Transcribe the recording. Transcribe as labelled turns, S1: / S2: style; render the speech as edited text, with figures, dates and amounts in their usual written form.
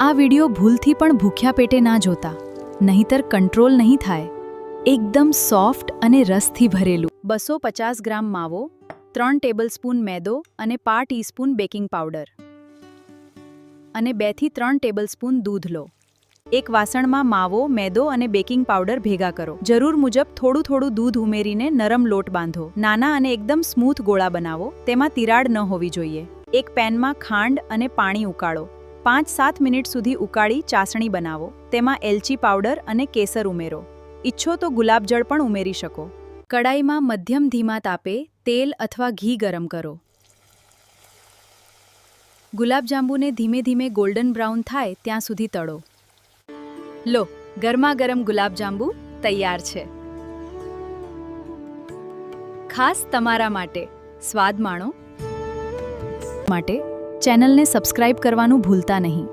S1: આ વિડિયો ભૂલથી પણ ભૂખ્યા પેટે ના જોતા, નહીતર કંટ્રોલ નહીં થાય. એકદમ સોફ્ટ અને રસથી ભરેલું. 250 ગ્રામ માવો, 3 ટેબલસ્પૂન મેદો અને 1/2 ટીસ્પૂન બેકિંગ પાવડર અને 2 થી 3 ટેબલસ્પૂન દૂધ લો. એક વાસણમાં માવો, મેદો અને બેકિંગ પાવડર ભેગા કરો. જરૂર મુજબ થોડું થોડું દૂધ ઉમેરીને નરમ લોટ બાંધો. નાના અને એકદમ સ્મૂથ ગોળા બનાવો. તેમાં તિરાડ ન હોવી જોઈએ. એક પેનમાં ખાંડ અને પાણી ઉકાળો. 5-7 મિનિટ સુધી ઉકાળી ચાસણી બનાવો. તેમાં એલચી પાવડર અને કેસર ઉમેરો. ઈચ્છો તો ગુલાબજળ પણ ઉમેરી શકો. કડાઈમાં મધ્યમ ધીમા તાપે તેલ અથવા ઘી ગરમ કરો. ગુલાબજાંબુને ધીમે ધીમે ગોલ્ડન બ્રાઉન થાય ત્યાં સુધી તળો. લો, ગરમા ગરમ ગુલાબજાંબુ તૈયાર છે. ખાસ તમારા માટે સ્વાદ માણો. માટે ચેનલને સબસ્ક્રાઇબ કરવાનું ભૂલતા નહીં.